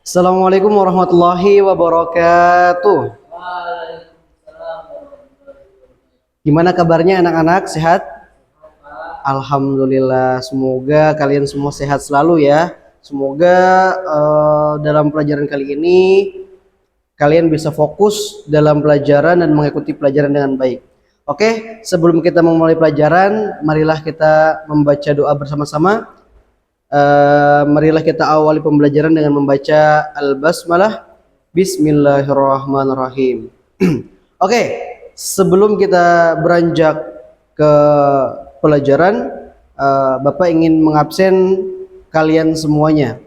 Assalamualaikum warahmatullahi wabarakatuh. Gimana kabarnya anak-anak? Sehat? Alhamdulillah. Semoga kalian semua sehat selalu ya. Semoga dalam pelajaran kali ini kalian bisa fokus dalam pelajaran dan mengikuti pelajaran dengan baik. Oke, sebelum kita memulai pelajaran, marilah kita membaca doa bersama-sama. Marilah kita awali pembelajaran dengan membaca Al-Basmalah. Bismillahirrahmanirrahim. Oke, sebelum kita beranjak ke pelajaran, Bapak ingin mengabsen kalian semuanya.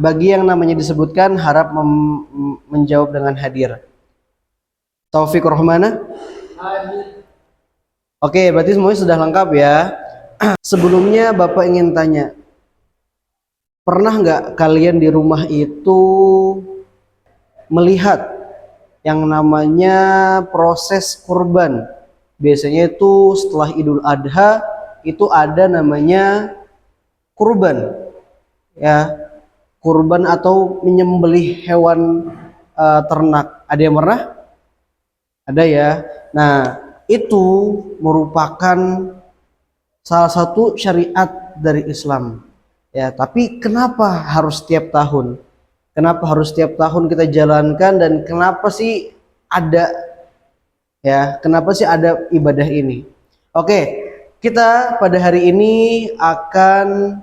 Bagi yang namanya disebutkan harap menjawab dengan hadir. Taufik Rohmana. Oke, berarti semuanya sudah lengkap ya. Sebelumnya Bapak ingin tanya, pernah nggak kalian di rumah itu melihat yang namanya proses kurban? Biasanya itu setelah Idul Adha itu ada namanya kurban, ya, kurban atau menyembelih hewan ternak. Ada yang pernah? Ada ya. Nah, itu merupakan salah satu syariat dari Islam. Ya, tapi kenapa harus setiap tahun? Kenapa harus setiap tahun kita jalankan dan kenapa sih ada, ya, kenapa sih ada ibadah ini? Oke, kita pada hari ini akan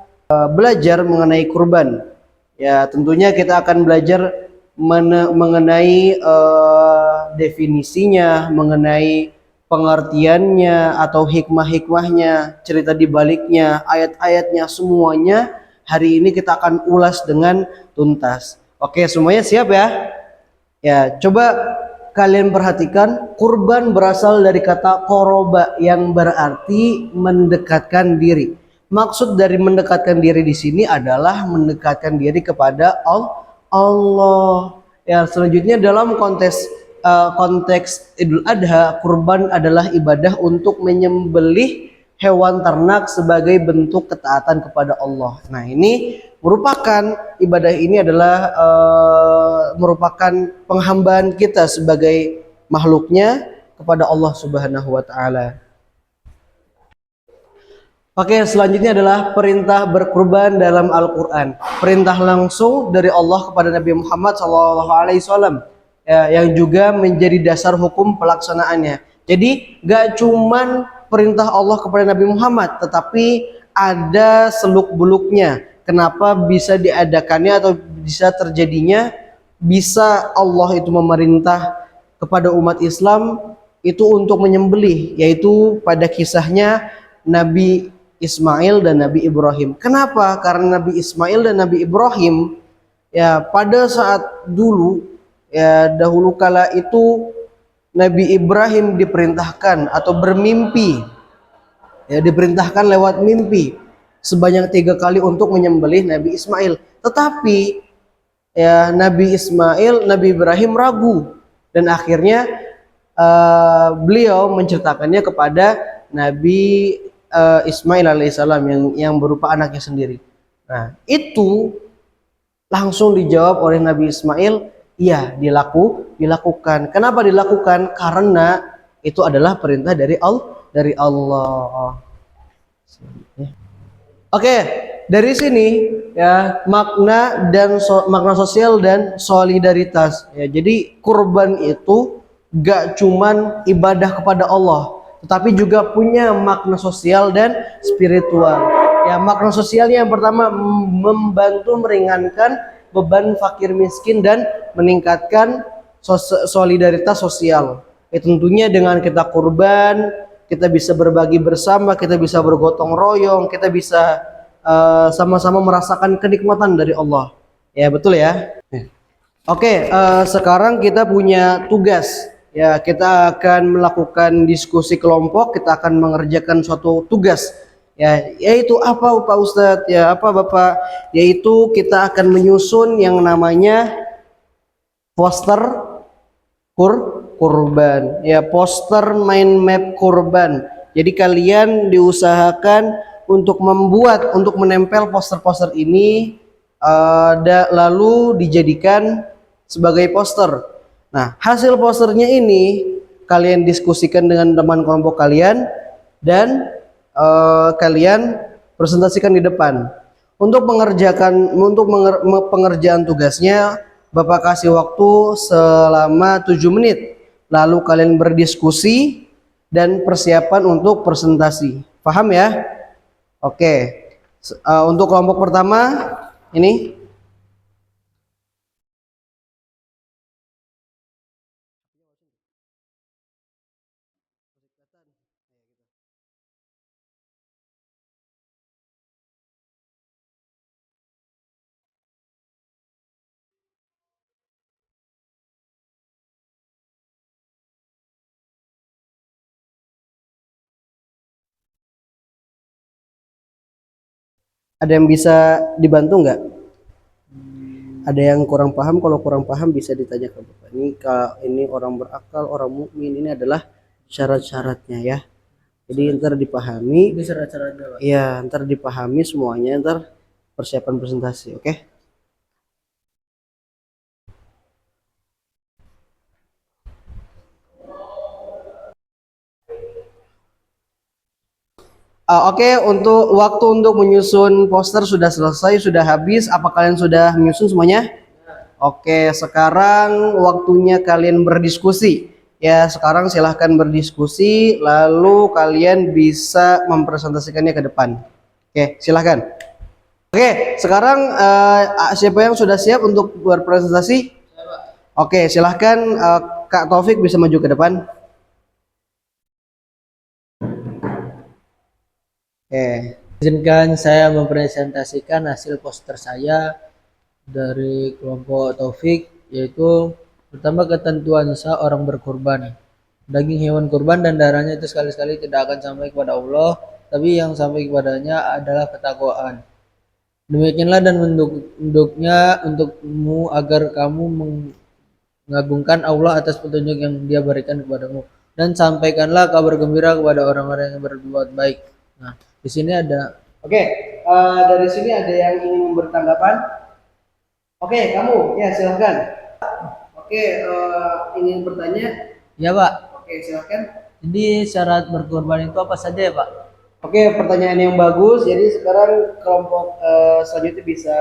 belajar mengenai kurban. Ya, tentunya kita akan belajar mengenai definisinya, mengenai pengertiannya atau hikmah-hikmahnya, cerita di baliknya, ayat-ayatnya, semuanya hari ini kita akan ulas dengan tuntas. Oke, semuanya siap ya? Ya, coba kalian perhatikan, kurban berasal dari kata koroba yang berarti mendekatkan diri. Maksud dari mendekatkan diri di sini adalah mendekatkan diri kepada Allah. Ya, selanjutnya dalam konteks Idul Adha, kurban adalah ibadah untuk menyembelih hewan ternak sebagai bentuk ketaatan kepada Allah. Nah, ini merupakan ibadah ini adalah merupakan penghambaan kita sebagai makhluknya kepada Allah Subhanahu wa taala. Oke, selanjutnya adalah perintah berkurban dalam Al-Quran. Perintah langsung dari Allah kepada Nabi Muhammad SAW, ya, yang juga menjadi dasar hukum pelaksanaannya. Jadi gak cuman perintah Allah kepada Nabi Muhammad, tetapi ada seluk-beluknya. Kenapa bisa diadakannya atau bisa terjadinya? Bisa Allah itu memerintah kepada umat Islam itu untuk menyembelih, yaitu pada kisahnya Nabi Ismail dan Nabi Ibrahim. Kenapa? Karena Nabi Ismail dan Nabi Ibrahim, ya, pada saat dulu, ya, dahulu kala itu Nabi Ibrahim diperintahkan atau bermimpi, ya, diperintahkan lewat mimpi sebanyak 3 kali untuk menyembelih Nabi Ismail. Tetapi ya, Nabi Ibrahim ragu dan akhirnya beliau menceritakannya kepada Nabi Ismail alaihissalam yang berupa anaknya sendiri. Nah, itu langsung dijawab oleh Nabi Ismail, iya, dilakukan. Kenapa dilakukan? Karena itu adalah perintah dari Allah. Oke, dari sini ya makna sosial dan solidaritas. Ya, jadi kurban itu gak cuman ibadah kepada Allah, tetapi juga punya makna sosial dan spiritual. Ya, makna sosialnya yang pertama membantu meringankan beban fakir miskin dan meningkatkan solidaritas sosial. Ya, tentunya dengan kita kurban, kita bisa berbagi bersama, kita bisa bergotong royong, kita bisa sama-sama merasakan kenikmatan dari Allah. Ya, betul ya. Oke, sekarang kita punya tugas. Ya, kita akan melakukan diskusi kelompok, kita akan mengerjakan suatu tugas. Ya, yaitu apa Pak Ustadz? Ya, apa Bapak? Yaitu kita akan menyusun yang namanya poster kurban. Ya, poster mind map kurban. Jadi kalian diusahakan untuk menempel poster-poster ini lalu dijadikan sebagai poster. Nah, hasil posternya ini kalian diskusikan dengan teman kelompok kalian dan kalian presentasikan di depan. Untuk pengerjaan tugasnya, Bapak kasih waktu selama 7 menit. Lalu kalian berdiskusi dan persiapan untuk presentasi. Paham ya? Oke. Untuk kelompok pertama ini ada yang bisa dibantu nggak? Ada yang kurang paham? Kalau kurang paham bisa ditanya ke Bapak. Ini orang berakal, orang mukmin, ini adalah syarat-syaratnya ya. Jadi ntar dipahami. Ini syarat-syaratnya, Pak. Iya, ntar dipahami semuanya, ntar persiapan presentasi, oke? Oke, untuk waktu untuk menyusun poster sudah selesai, sudah habis. Apa kalian sudah menyusun semuanya? Oke, sekarang waktunya kalian berdiskusi. Ya, sekarang silahkan berdiskusi, lalu kalian bisa mempresentasikannya ke depan. Oke, silahkan. Oke, sekarang siapa yang sudah siap untuk berpresentasi? Oke, silahkan Kak Taufik bisa maju ke depan. Oke. Izinkan saya mempresentasikan hasil poster saya dari kelompok Taufik, yaitu pertama ketentuan sah orang berkorban. Daging hewan kurban dan darahnya itu sekali-sekali tidak akan sampai kepada Allah, tapi yang sampai kepadanya adalah ketakwaan. Demikianlah dan bentuknya untukmu agar kamu mengagungkan Allah atas petunjuk yang Dia berikan kepadamu, dan sampaikanlah kabar gembira kepada orang-orang yang berbuat baik. Nah, di sini ada. Oke, dari sini ada yang ingin memberi tanggapan? Oke, kamu ya silahkan. Oke, ingin bertanya? Ya, Pak. Oke, silahkan. Jadi syarat berkorban itu apa saja ya, Pak? Oke, pertanyaan yang bagus. Jadi sekarang kelompok selanjutnya bisa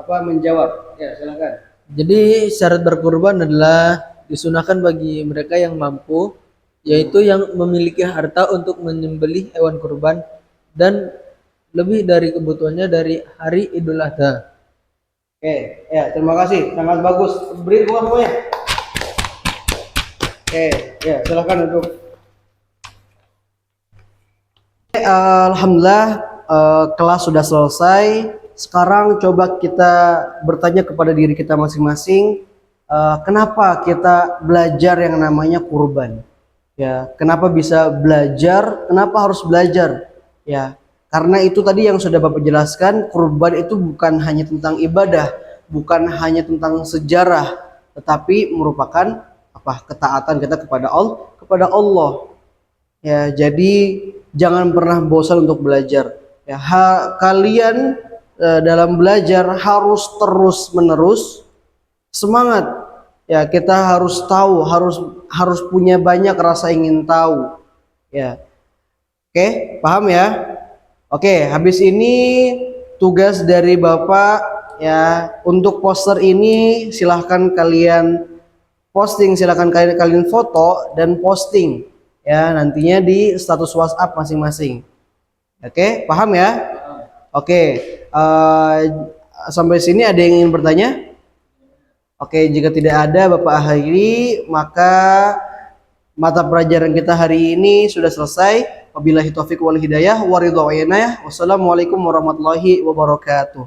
menjawab. Ya, silahkan. Jadi syarat berkorban adalah disunahkan bagi mereka yang mampu, yaitu yang memiliki harta untuk menyembelih hewan kurban dan lebih dari kebutuhannya dari hari Idul Adha. Oke, ya terima kasih, sangat bagus. Beri gua semuanya. Oke, ya silakan duduk. Alhamdulillah kelas sudah selesai. Sekarang coba kita bertanya kepada diri kita masing-masing, kenapa kita belajar yang namanya kurban? Ya, kenapa bisa belajar? Kenapa harus belajar? Ya, karena itu tadi yang sudah Bapak jelaskan, kurban itu bukan hanya tentang ibadah, bukan hanya tentang sejarah, tetapi merupakan ketaatan kita kepada Allah. Ya, jadi jangan pernah bosan untuk belajar. Ya, kalian dalam belajar harus terus menerus semangat. Ya, kita harus tahu, harus punya banyak rasa ingin tahu. Ya. Oke, paham ya? Oke, habis ini tugas dari Bapak ya, untuk poster ini silahkan kalian posting, silahkan kalian foto dan posting ya nantinya di status WhatsApp masing-masing. Oke, paham ya? Oke, sampai sini ada yang ingin bertanya? Oke, jika tidak ada Bapak akhiri, maka mata pelajaran kita hari ini sudah selesai. Wabillahi taufiq wal hidayah, wassalamualaikum warahmatullahi wabarakatuh.